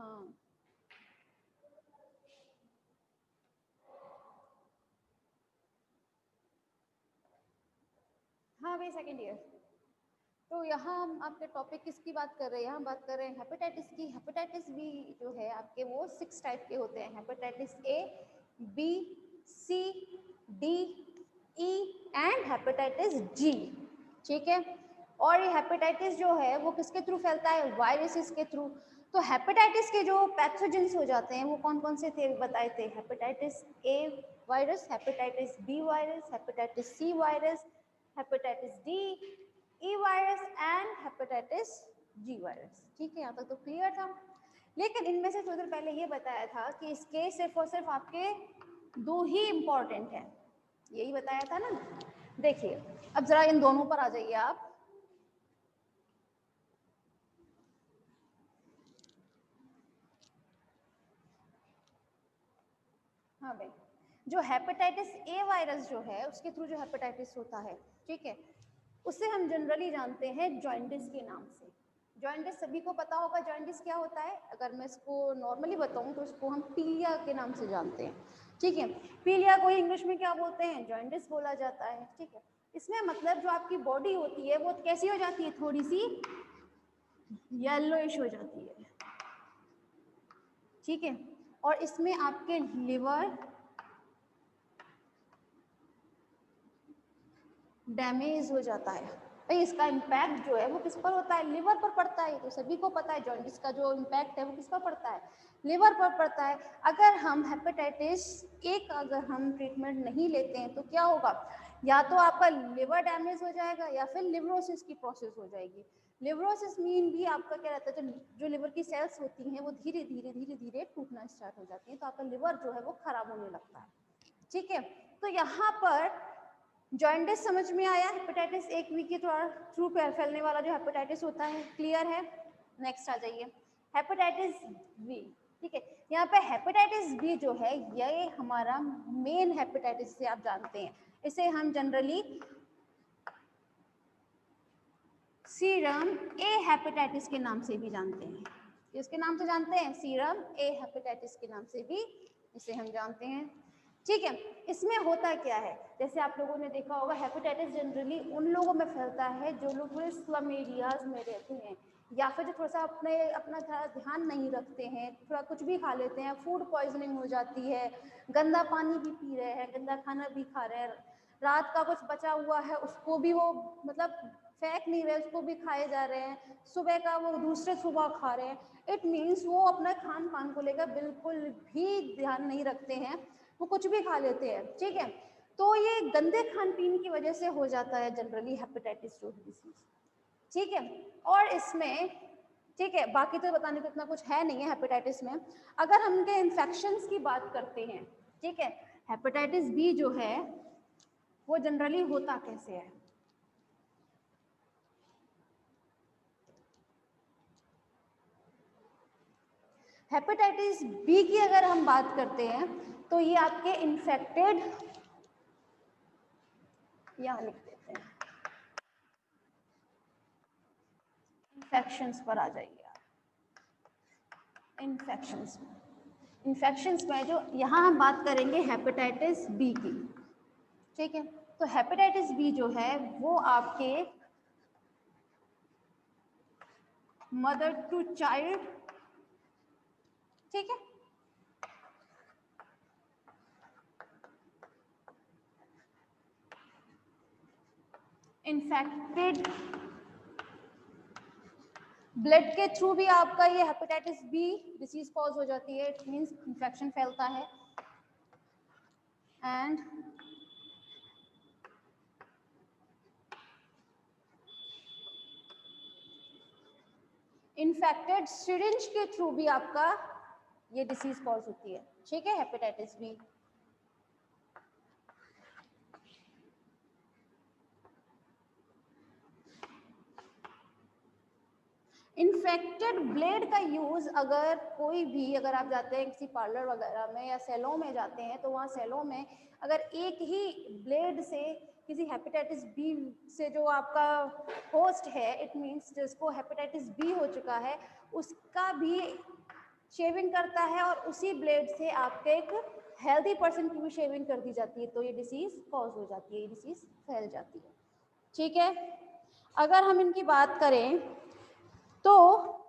हाँ हाँ भाई सेकेंड ईयर। तो यहाँ हम आपके टॉपिक किसकी बात कर रहे हैं, यहाँ बात कर रहे हैं हेपेटाइटिस की। हेपेटाइटिस बी जो है आपके वो 6 टाइप के होते हैं, hepatitis A, B, C, D, E and hepatitis G. ठीक है, और ये हेपेटाइटिस जो है वो किसके थ्रू फैलता है, वायरसेस के थ्रू। तो हेपेटाइटिस के जो पैथोजेंस हो जाते हैं वो कौन कौन से थे बताए थे, hepatitis A virus, hepatitis B virus, hepatitis C virus, hepatitis D E virus and hepatitis G virus. ठीक है, यहाँ तक तो क्लियर था। लेकिन इनमें से थोड़ी देर पहले ये बताया था कि इसके सिर्फ और सिर्फ आपके 2 ही इंपॉर्टेंट हैं, यही बताया था ना। देखिए अब जरा इन दोनों पर आ जाइए आप। हाँ भाई, जो हेपेटाइटिस ए वायरस जो है उसके थ्रू जो हेपेटाइटिस होता है, ठीक है, उसे हम जनरली जानते हैं जॉइंटिस के नाम से। जॉइंटिस सभी को पता होगा जॉइंटिस क्या होता है। अगर मैं इसको नॉर्मली बताऊं तो इसको हम पीलिया के नाम से जानते हैं। ठीक है, पीलिया को इंग्लिश में क्या बोलते हैं, जॉइंटिस बोला जाता है। ठीक है, इसमें मतलब जो आपकी बॉडी होती है वो कैसी हो जाती है, थोड़ी सी येलोइश हो जाती है। ठीक है, और इसमें आपके लिवर डैमेज हो जाता है। भाई इसका इम्पैक्ट जो है वो किस पर होता है, लिवर पर पड़ता है। तो सभी को पता है जॉन्डिस का जो इम्पैक्ट है वो किस पर पड़ता है, लिवर पर पड़ता है। अगर हम हेपेटाइटिस ए का अगर हम ट्रीटमेंट नहीं लेते हैं तो क्या होगा, या तो आपका लिवर डैमेज हो जाएगा या फिर लिवरोसिस की प्रोसेस हो जाएगी। लिवरोसिस मीन भी आपका क्या रहता है, जो लिवर की सेल्स होती हैं वो धीरे धीरे धीरे धीरे टूटना स्टार्ट हो जाती है, तो आपका लिवर जो है वो खराब होने लगता है। ठीक है, तो यहाँ पर जॉइंटिस समझ में आया, हेपेटाइटिस एक वी के थ्रू फैलने वाला जो हेपेटाइटिस होता है, क्लियर है। नेक्स्ट आ जाइए, हेपेटाइटिस बी। ठीक है, यहाँ पे हेपेटाइटिस बी जो है ये हमारा मेन हेपेटाइटिस से आप जानते हैं। इसे हम जनरली सीरम ए हेपेटाइटिस के नाम से भी जानते हैं। किसके नाम से जानते हैं, सीरम ए हेपेटाइटिस के नाम से भी इसे हम जानते हैं। ठीक है, इसमें होता क्या है, जैसे आप लोगों ने देखा होगा हेपेटाइटिस जनरली उन लोगों में फैलता है जो लोग थोड़े स्लम एरियाज में रहते हैं, या फिर जो थोड़ा सा अपना ध्यान नहीं रखते हैं, थोड़ा कुछ भी खा लेते हैं, फूड पॉइजनिंग हो जाती है, गंदा पानी भी पी रहे हैं, गंदा खाना भी खा रहे हैं, रात का कुछ बचा हुआ है उसको भी वो मतलब फेंक नहीं रहे, उसको भी खाए जा रहे हैं, सुबह का वो दूसरे सुबह खा रहे हैं। इट मीन्स वो अपना खान पान को लेकर बिल्कुल भी ध्यान नहीं रखते हैं, वो कुछ भी खा लेते हैं। ठीक है, तो ये गंदे खान पीन की वजह से हो जाता है जनरली हेपेटाइटिस डिसीज। ठीक है, और इसमें ठीक है, बाकी तो बताने को इतना कुछ है नहीं है हेपेटाइटिस में। अगर हम इनके इन्फेक्शंस की बात करते हैं, ठीक है, हेपेटाइटिस बी जो है वो जनरली होता कैसे है। हेपेटाइटिस बी की अगर हम बात करते हैं तो ये आपके इन्फेक्टेड, यहाँ लिख देते हैं, इन्फेक्शंस पर आ जाइए आप। इन्फेक्शंस में जो यहाँ हम बात करेंगे हेपेटाइटिस बी की। ठीक है, तो हेपेटाइटिस बी जो है वो आपके मदर टू चाइल्ड, ठीक है, इन्फेक्टेड ब्लड के थ्रू भी आपका ये हेपेटाइटिस बी डिसीज कॉज हो जाती है। इट मींस इन्फेक्शन फैलता है। एंड इन्फेक्टेड सिरिंज के थ्रू भी आपका ये डिसीज कॉज होती है। ठीक है, हेपेटाइटिस बी। इन्फेक्टेड ब्लेड का यूज अगर कोई भी, अगर आप जाते हैं किसी पार्लर वगैरह में या सेलों में जाते हैं तो वहाँ सेलों में अगर एक ही ब्लेड से किसी हेपेटाइटिस बी से जो आपका होस्ट है, इट मींस जिसको हेपेटाइटिस बी हो चुका है, उसका भी शेविंग करता है और उसी ब्लेड से आपके एक हेल्दी पर्सन की भी शेविंग कर दी जाती है, तो ये डिसीज कॉज हो जाती है, ये डिसीज फैल जाती है। ठीक है, अगर हम इनकी बात करें तो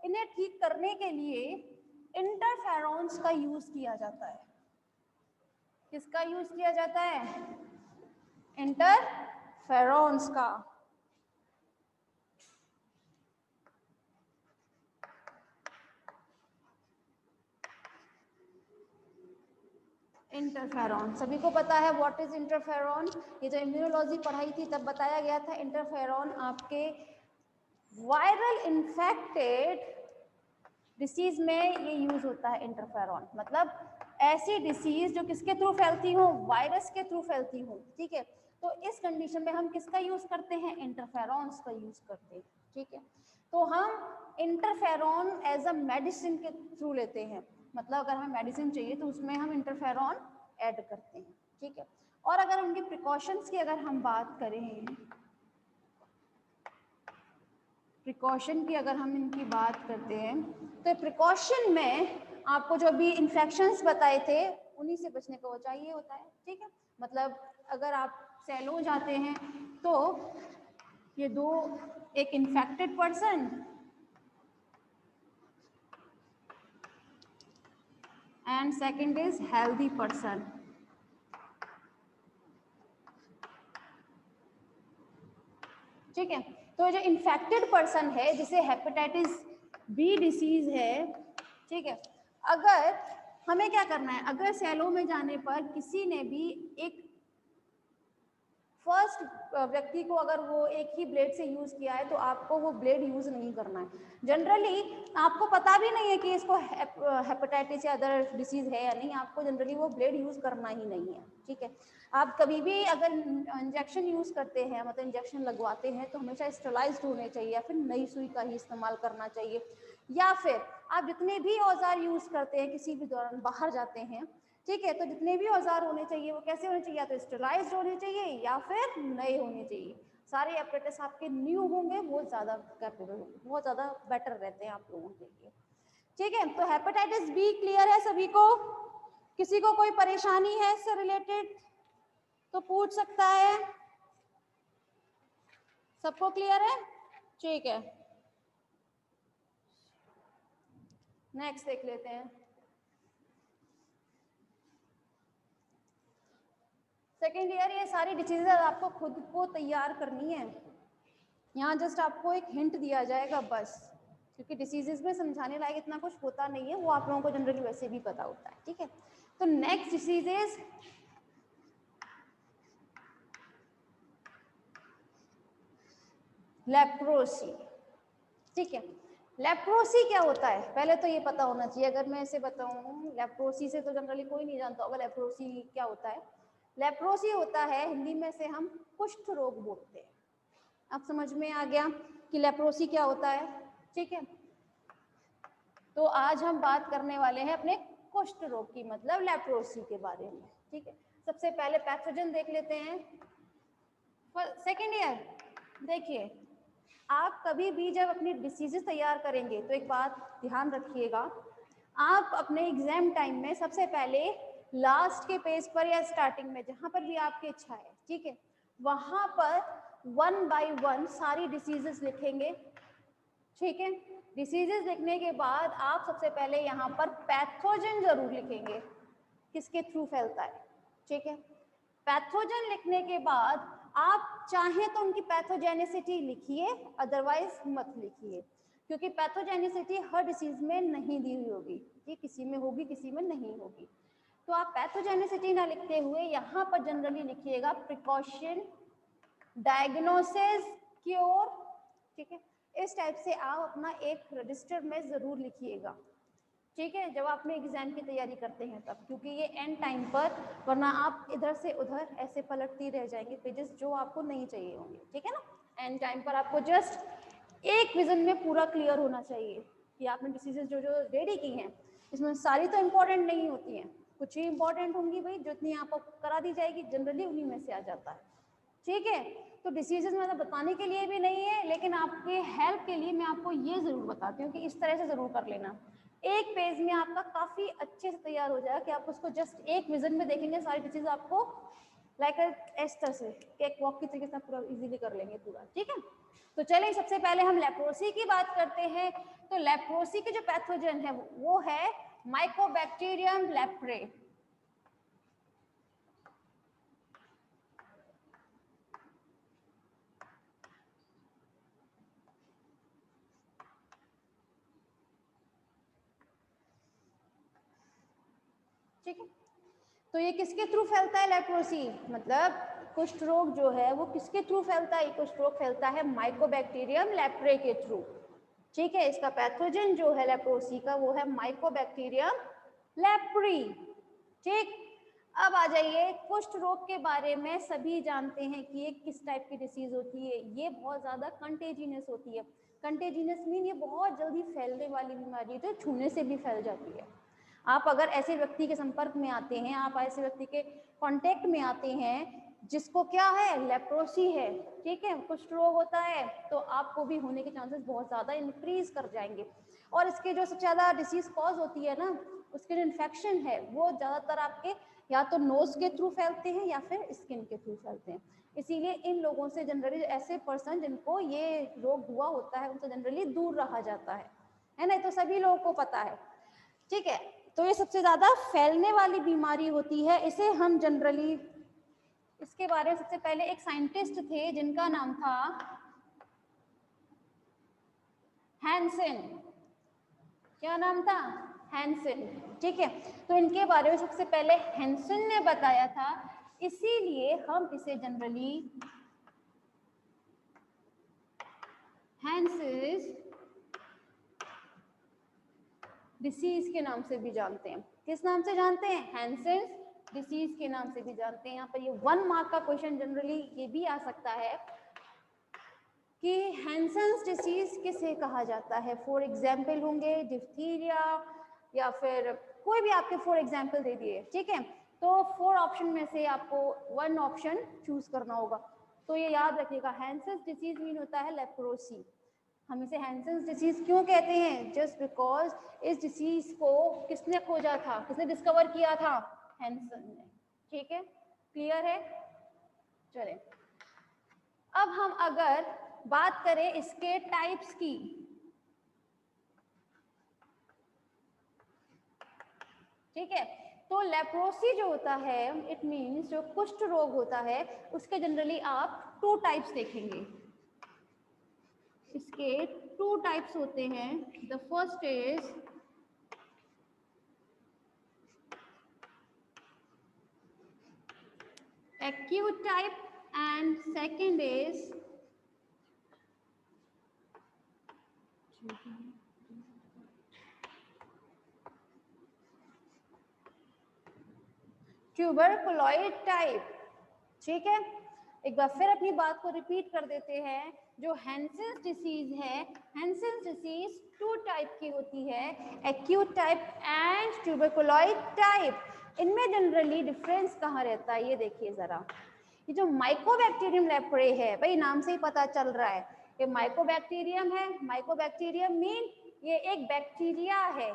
इन्हें ठीक करने के लिए इंटरफेरॉन्स का यूज किया जाता है। किसका यूज किया जाता है? इंटरफेरॉन्स का। इंटरफेरॉन सभी को पता है व्हाट इज इंटरफेरॉन। ये जो इम्यूनोलॉजी पढ़ाई थी तब बताया गया था इंटरफेरॉन आपके वायरल इन्फेक्टेड डिसीज में ये यूज होता है। इंटरफेरॉन मतलब ऐसी डिसीज जो किसके थ्रू फैलती हो? वायरस के थ्रू फैलती हो। ठीक है, तो इस कंडीशन में हम किसका यूज करते हैं? इंटरफेरॉन्स का यूज करते हैं। ठीक है, तो हम इंटरफेरॉन एज अ मेडिसिन के थ्रू लेते हैं, मतलब अगर हमें मेडिसिन चाहिए तो उसमें हम इंटरफेरॉन ऐड करते हैं। ठीक है, और अगर उनके प्रिकॉशंस की अगर हम बात करें, प्रिकॉशन की अगर हम इनकी बात करते हैं तो प्रिकॉशन में आपको जो भी इन्फेक्शंस बताए थे उन्हीं से बचने को चाहिए होता है। ठीक है, मतलब अगर आप सैलो जाते हैं तो ये दो, एक infected person and second is healthy person. ठीक है, तो जो इन्फेक्टेड पर्सन है जिसे हेपेटाइटिस बी डिसीज है, ठीक है, अगर हमें क्या करना है, अगर सेलों में जाने पर किसी ने भी एक फर्स्ट व्यक्ति को अगर वो एक ही ब्लेड से यूज किया है तो आपको वो ब्लेड यूज नहीं करना है। जनरली आपको पता भी नहीं है कि इसको हेपेटाइटिस या अदर डिसीज है या नहीं, आपको जनरली वो ब्लेड यूज करना ही नहीं है। ठीक है, आप कभी भी अगर इंजेक्शन यूज करते हैं, मतलब इंजेक्शन लगवाते हैं, तो हमेशा स्टेरिलाइज्ड होने चाहिए या फिर नई सुई का ही इस्तेमाल करना चाहिए, या फिर आप जितने भी औजार यूज करते हैं किसी भी दौरान बाहर जाते हैं, ठीक है, तो जितने भी औजार होने चाहिए वो कैसे होने चाहिए? या तो स्टेरिलाइज्ड होने चाहिए या फिर नए होने चाहिए। सारे एपरेटस आपके न्यू होंगे, वो ज़्यादा कैपेबल होंगे, बहुत ज़्यादा बेटर रहते हैं आप लोगों के लिए। ठीक है, तो हेपेटाइटिस बी क्लियर है सभी को? किसी को कोई परेशानी है इससे रिलेटेड तो पूछ सकता है। सबको क्लियर है? ठीक है, नेक्स्ट देख लेते हैं। सेकेंड ईयर ये सारी डिसीजेज आपको खुद को तैयार करनी है, यहाँ जस्ट आपको एक हिंट दिया जाएगा बस, क्योंकि डिसीजेज में समझाने लायक इतना कुछ होता नहीं है, वो आप लोगों को जनरली वैसे भी पता होता है। ठीक है, तो नेक्स्ट डिसीजेज लेप्रोसी। ठीक है, लेप्रोसी क्या होता है पहले तो ये पता होना चाहिए। अगर मैं ऐसे बताऊं लेप्रोसी से, तो जनरली कोई नहीं जानता होगा लेप्रोसी क्या होता है। लेप्रोसी होता है, हिंदी में से हम कुष्ठ रोग बोलते हैं। अब समझ में आ गया कि लेप्रोसी क्या होता है। ठीक है, तो आज हम बात करने वाले हैं अपने कुष्ठ रोग की, मतलब लेप्रोसी के बारे में। ठीक है, सबसे पहले पैथोजन देख लेते हैं। सेकेंड ईयर देखिए, आप कभी भी जब अपनी डिसीजेस तैयार करेंगे तो एक बात ध्यान रखिएगा, आप अपने एग्जाम टाइम में सबसे पहले लास्ट के पेज पर या स्टार्टिंग में जहां पर भी आपकी इच्छा है, ठीक है, वहां पर 1 बाय 1 सारी डिसीजेस लिखेंगे। ठीक है, डिसीजेस लिखने के बाद आप सबसे पहले यहाँ पर पैथोजन जरूर लिखेंगे, किसके थ्रू फैलता है। ठीक है, पैथोजन लिखने के बाद आप चाहें तो उनकी पैथोजेनिसिटी लिखिए, अदरवाइज मत लिखिए, क्योंकि पैथोजेनिसिटी हर डिसीज में नहीं दी हुई होगी, ये किसी में होगी किसी में नहीं होगी। तो आप पैथोजेनिसिटी ना लिखते हुए यहाँ पर जनरली लिखिएगा प्रिकॉशन, डायग्नोसिस, क्योर। ठीक है, इस टाइप से आप अपना एक रजिस्टर में जरूर लिखिएगा। ठीक है, जब आप अपने एग्जाम की तैयारी करते हैं तब, क्योंकि ये एंड टाइम पर, वरना आप इधर से उधर ऐसे पलटती रह जाएंगे पेजेस जो आपको नहीं चाहिए होंगे। ठीक है ना, एंड टाइम पर आपको जस्ट एक विजन में पूरा क्लियर होना चाहिए कि आपने डिसीजेस जो जो रेडी की हैं, इसमें सारी तो इम्पोर्टेंट नहीं होती हैं, कुछ ही इंपॉर्टेंट होंगी भाई, जितनी आपको करा दी जाएगी जनरली उन्हीं में से आ जाता है। ठीक है, तो डिसीजेस मतलब बताने के लिए भी नहीं है, लेकिन आपके हेल्प के लिए मैं आपको ये जरूर बताती हूँ कि इस तरह से जरूर कर लेना। एक पेज में आपका काफी अच्छे से तैयार हो जाएगा कि आप उसको जस्ट एक विजन में देखेंगे, सारी चीजें आपको लाइक इस तरह से एक वॉक की तरीके से पूरा इजीली कर लेंगे पूरा, ठीक है। तो चलें सबसे पहले हम लेप्रोसी की बात करते हैं। तो लेप्रोसी के जो पैथोजन है वो है माइकोबैक्टीरियम लेप्रे। ठीक है, तो ये किसके थ्रू फैलता है लेप्रोसी, मतलब कुष्ठ रोग जो है वो किसके थ्रू फैलता है, कुष्ठ रोग फैलता है माइकोबैक्टीरियम लेप्रे के थ्रू। ठीक है, इसका पैथोजन जो है लेप्रोसी का वो है माइकोबैक्टीरियम लेप्री। ठीक, अब आ जाइए कुष्ठ रोग के बारे में सभी जानते हैं कि ये किस टाइप की डिसीज होती है। ये बहुत ज्यादा कंटेजिनस होती है। कंटेजिनस मीन ये बहुत जल्दी फैलने वाली बीमारी है, तो छूने से भी फैल जाती है। आप अगर ऐसे व्यक्ति के संपर्क में आते हैं, आप ऐसे व्यक्ति के कांटेक्ट में आते हैं जिसको क्या है, लेप्रोसी है, ठीक है, कुष्ठ रोग होता है, तो आपको भी होने के चांसेस बहुत ज़्यादा इंक्रीज कर जाएंगे। और इसके जो सबसे ज़्यादा डिसीज कॉज होती है ना, उसके जो इन्फेक्शन है वो ज़्यादातर आपके या तो नोज के थ्रू फैलते हैं या फिर स्किन के थ्रू फैलते हैं। इसीलिए इन लोगों से जनरली ऐसे पर्सन जिनको ये रोग हुआ होता है उनसे जनरली दूर रहा जाता है ना, तो सभी लोगों को पता है। ठीक है, तो ये सबसे ज्यादा फैलने वाली बीमारी होती है। इसे हम जनरली, इसके बारे में सबसे पहले एक साइंटिस्ट थे जिनका नाम था हैंसन। क्या नाम था, हैंसन। ठीक है, तो इनके बारे में सबसे पहले हैंसन ने बताया था, इसीलिए हम इसे जनरली हैंसेस डिसीज के नाम से भी जानते हैं। किस नाम से जानते हैं, हैंसेंस डिसीज के नाम से भी जानते हैं। यहाँ पर ये 1 मार्क का क्वेश्चन जनरली ये भी आ सकता है कि हैंसेंस डिसीज किसे कहा जाता है। फॉर एग्जाम्पल होंगे डिप्थीरिया या फिर कोई भी आपके 4 एग्जाम्पल दे दिए, ठीक है, तो 4 ऑप्शन में से आपको 1 ऑप्शन चूज करना होगा। तो ये याद रखिएगा, हैंसेंस डिसीज मीन होता है लेप्रोसी। हम इसे हैंसेंस डिसीज क्यों कहते हैं, जस्ट बिकॉज इस डिसीज को किसने खोजा था, किसने डिस्कवर किया था, हैंसन ने। ठीक है, क्लियर है। चले अब हम अगर बात करें इसके टाइप्स की, ठीक है, तो लेप्रोसी जो होता है इट मीन्स जो कुष्ठ रोग होता है उसके जनरली आप 2 टाइप्स देखेंगे। इसके 2 टाइप्स होते हैं। The first is acute type and second is tuberculoid type. ठीक है, एक बार फिर अपनी बात को रिपीट कर देते हैं। जो हैंसेंस डिसीज है, हैंसेंस डिसीज 2 टाइप की होती है, एक्यूट टाइप एंड ट्यूबरकुलोइड टाइप। इनमें जनरली डिफरेंस कहाँ रहता है, ये देखिए जरा। ये जो माइकोबैक्टीरियम लेप्रे है, भाई नाम से ही पता चल रहा है ये माइकोबैक्टीरियम है। माइकोबैक्टीरियम मीन ये एक बैक्टीरिया है,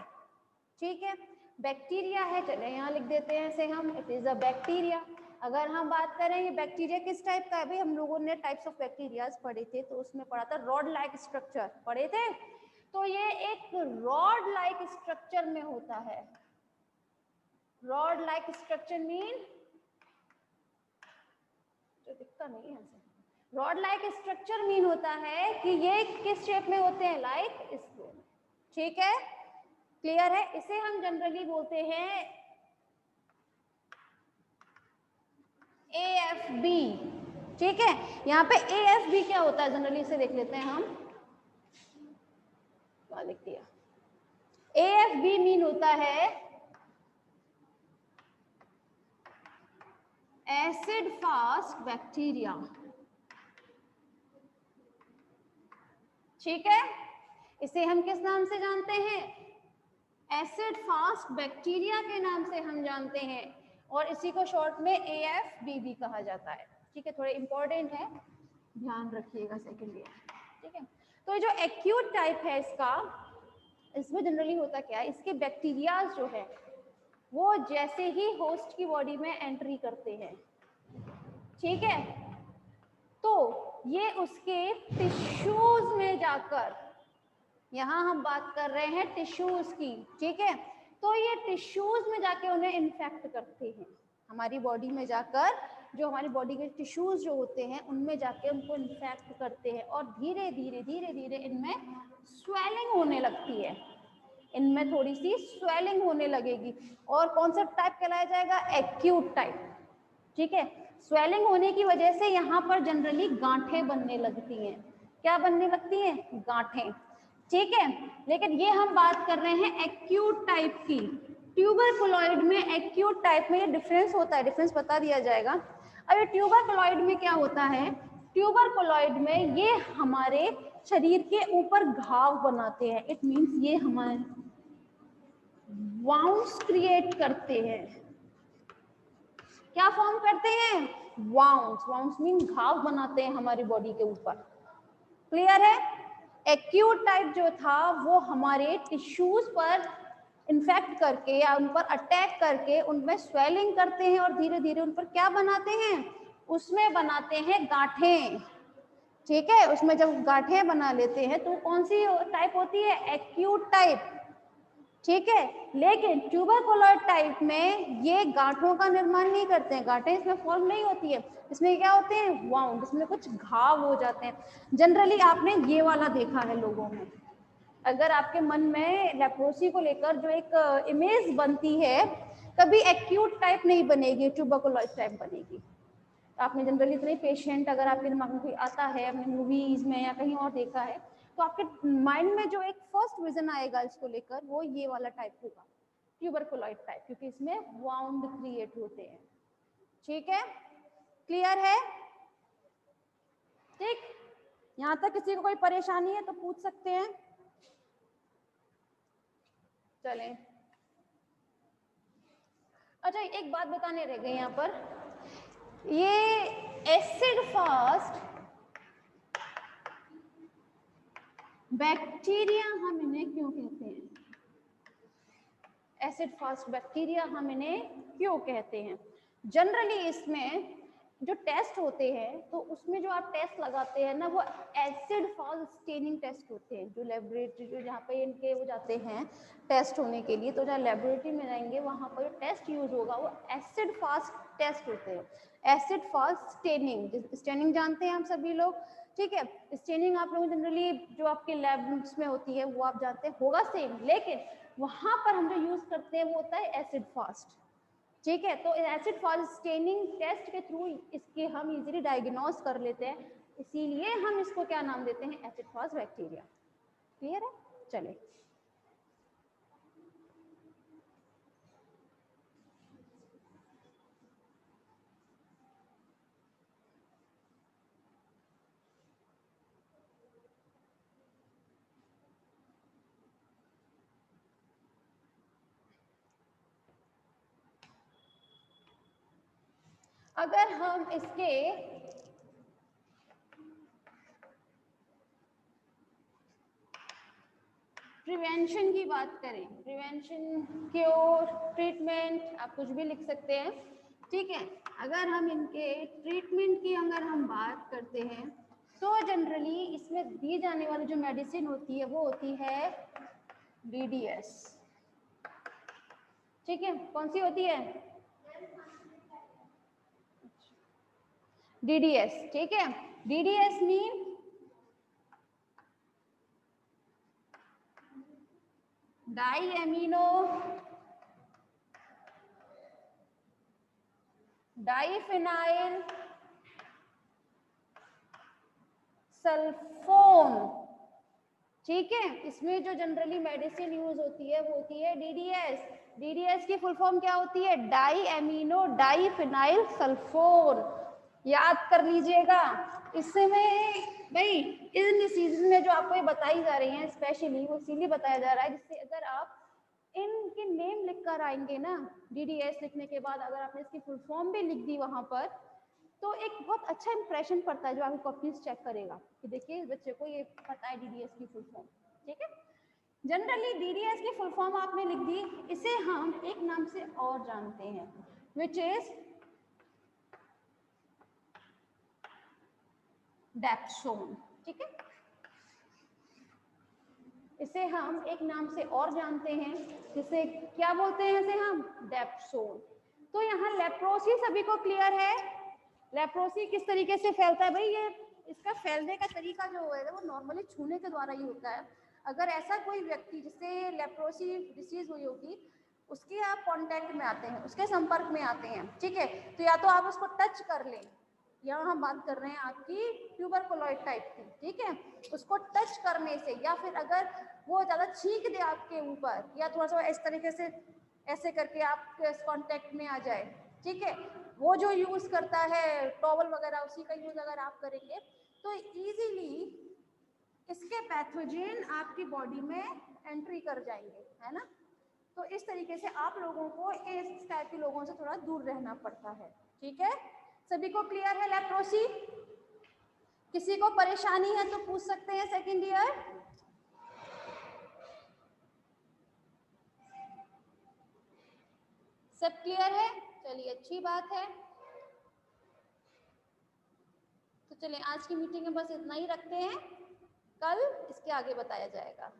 ठीक है, बैक्टीरिया है। चले यहाँ लिख देते हैं इसे हम, इट इज अ बैक्टीरिया। अगर हम बात करें ये बैक्टीरिया किस टाइप का है, भाई हम लोगों ने टाइप्स ऑफ बैक्टीरियाज पढ़े थे, तो उसमें पढ़ा था रॉड लाइक स्ट्रक्चर पढ़े थे। तो ये एक रॉड लाइक स्ट्रक्चर में होता है। रॉड लाइक स्ट्रक्चर मीन जो दिखता नहीं है, रॉड लाइक स्ट्रक्चर मीन होता है कि ये किस शेप में होते हैं, लाइक इसको। ठीक है, क्लियर है। इसे हम जनरली बोलते हैं AFB। ठीक है, यहाँ पे AFB क्या होता है जनरली इसे देख लेते हैं हम। क्या लिख दिया, AFB मीन होता है एसिड फास्ट बैक्टीरिया। ठीक है, इसे हम किस नाम से जानते हैं, एसिड फास्ट बैक्टीरिया के नाम से हम जानते हैं, और इसी को शॉर्ट में AFB भी कहा जाता है। ठीक है, थोड़े इंपॉर्टेंट है, ध्यान रखिएगा सेकंड ईयर। ठीक है, तो ये जो एक्यूट टाइप है इसका, इसमें जनरली होता क्या है, इसके बैक्टीरिया जो है वो जैसे ही होस्ट की बॉडी में एंट्री करते हैं, ठीक है, तो ये उसके टिश्यूज में जाकर, यहाँ हम बात कर रहे हैं टिश्यूज की, ठीक है, तो ये टिश्यूज में जाके उन्हें इन्फेक्ट करते हैं, हमारी बॉडी में जाकर जो हमारी बॉडी के टिश्यूज जो होते हैं उनमें जाके उनको इन्फेक्ट करते हैं और धीरे धीरे धीरे धीरे इनमें स्वेलिंग होने लगती है, इनमें थोड़ी सी स्वेलिंग होने लगेगी और कौन सा टाइप कहलाया जाएगा, एक्यूट टाइप, ठीक है। स्वेलिंग होने की वजह से यहाँ पर जनरली गांठें बनने लगती हैं, क्या बनने लगती हैं, गांठें, ठीक है। लेकिन ये हम बात कर रहे हैं एक्यूट टाइप की, ट्यूबरकुलॉइड में एक्यूट टाइप में ये डिफरेंस होता है, डिफरेंस बता दिया जाएगा। अब ये ट्यूबरकुलॉइड में क्या होता है, ट्यूबरकुलॉइड में ये हमारे शरीर के ऊपर घाव बनाते हैं, इट मींस ये हमारे वाउंड्स क्रिएट करते हैं, क्या फॉर्म करते हैं, वाउंड्स, वाउंड्स मीन घाव बनाते हैं हमारी बॉडी के ऊपर, क्लियर है। एक्यूट टाइप जो था वो हमारे टिश्यूज पर इन्फेक्ट करके या उन पर अटैक करके उनमें स्वेलिंग करते हैं और धीरे धीरे उन पर क्या बनाते हैं, उसमें बनाते हैं गांठें, ठीक है। उसमें जब गांठें बना लेते हैं तो कौन सी टाइप होती है, एक्यूट टाइप, ठीक है। लेकिन ट्यूबरकुलॉइड टाइप में ये गांठों का निर्माण नहीं करते हैं, गांठें इसमें फॉर्म नहीं होती है, इसमें क्या होते हैं, वाउंड, इसमें कुछ घाव हो जाते हैं। जनरली आपने ये वाला देखा है लोगों में, अगर आपके मन में लेप्रोसी को लेकर जो एक इमेज बनती है, कभी एक्यूट टाइप नहीं बनेगी, ट्यूबरकुलॉइड टाइप बनेगी। आपने जनरली इतने पेशेंट अगर आपके दिमाग में कोई आता है, अपने मूवीज में या कहीं और देखा है, तो आपके माइंड में जो एक फर्स्ट विजन आएगा इसको लेकर वो ये वाला टाइप होगा, ट्यूबरकुलॉइड टाइप, क्योंकि इसमें वाउंड क्रिएट होते हैं, ठीक है, क्लियर है, ठीक। यहाँ तक किसी को कोई परेशानी है तो पूछ सकते हैं, चलें। अच्छा एक बात बताने रह गई यहाँ पर, ये एसिड फास्ट बैक्टीरिया हम इन्हें क्यों कहते हैं, एसिड फास्ट बैक्टीरिया हम इन्हें क्यों कहते हैं। जनरली इसमें जो टेस्ट होते हैं तो उसमें जो आप टेस्ट लगाते हैं ना वो एसिड फास्ट स्टेनिंग टेस्ट होते हैं, जो लेबोरेटरी जो जहाँ पे इनके वो जाते हैं टेस्ट होने के लिए, तो जहाँ लेबोरेटरी में जाएंगे वहाँ पर जो टेस्ट यूज होगा वो एसिड फास्ट टेस्ट होते हैं, एसिड फास्ट स्टेनिंग, स्टेनिंग जानते हैं हम सभी लोग, ठीक है। स्टेनिंग आप लोग जनरली जो आपके लैब्स में होती है वो आप जानते हैं, होगा सेम, लेकिन वहां पर हम जो यूज करते हैं वो होता है एसिड फास्ट, ठीक है। तो एसिड फास्ट स्टेनिंग टेस्ट के थ्रू इसके हम इजीली डायग्नोस कर लेते हैं, इसीलिए हम इसको क्या नाम देते हैं, एसिड फास्ट बैक्टीरिया, क्लियर है। चले अगर हम इसके प्रिवेंशन की बात करें, प्रिवेंशन, क्योर, ट्रीटमेंट, आप कुछ भी लिख सकते हैं, ठीक है। अगर हम इनके ट्रीटमेंट की अगर हम बात करते हैं तो जनरली इसमें दी जाने वाली जो मेडिसिन होती है वो होती है DDS, ठीक है। कौन सी होती है, DDS, ठीक है। DDS mean diamino diphenyl sulfone, ठीक है। इसमें जो जनरली मेडिसिन यूज होती है वो होती है DDS, DDS की फुल फॉर्म क्या होती है, डाई एमिनो डाइफिनाइल सल्फोन, याद कर लीजिएगा। इसमें भाई इन सीजन में जो आपको ये बताई जा रही है स्पेशली वो इसीलिए बताया जा रहा है जिससे अगर आप इनके नेम लिख कर आएंगे ना, DDS लिखने के बाद अगर आपने इसकी फुल फॉर्म भी लिख दी वहां पर तो एक बहुत अच्छा इंप्रेशन पड़ता है जो आपकी कॉपीज चेक करेगा कि देखिए इस बच्चे को ये पता है DDS की फुल फॉर्म, ठीक है। जनरली DDS की फुल फॉर्म आपने लिख दी, इसे हम एक नाम से और जानते हैं, विच इज डैप्सोन। ठीक है, इसे हम एक नाम से और जानते हैं, जिसे क्या बोलते हैं, इसे हम डैप्सोन। तो यहाँ लेप्रोसी सभी को क्लियर है? लेप्रोसी किस तरीके से फैलता है? भाई ये इसका फैलने का तरीका जो है वो नॉर्मली छूने के द्वारा ही होता है। अगर ऐसा कोई व्यक्ति जिससे लेप्रोसी डिसीज हुई होगी, उसके आप कांटेक्ट में आते हैं, उसके संपर्क में आते हैं, ठीक है, तो या तो आप उसको टच कर लें, यहाँ हम बात कर रहे हैं आपकी ट्यूबरकुलोइड टाइप की, ठीक है, उसको टच करने से, या फिर अगर वो ज़्यादा छींक दे आपके ऊपर, या थोड़ा सा इस तरीके से ऐसे करके आपके कांटेक्ट में आ जाए, ठीक है, वो जो यूज़ करता है टॉवल वगैरह, उसी का यूज़ अगर आप करेंगे तो इजीली इसके पैथोजन आपकी बॉडी में एंट्री कर जाएंगे, है ना। तो इस तरीके से आप लोगों को इस टाइप के लोगों से थोड़ा दूर रहना पड़ता है। ठीक है, सभी को क्लियर है लेप्रोसी? किसी को परेशानी है तो पूछ सकते हैं सेकंड ईयर। सब क्लियर है? चलिए अच्छी बात है। तो चलिए आज की मीटिंग में बस इतना ही रखते हैं, कल इसके आगे बताया जाएगा।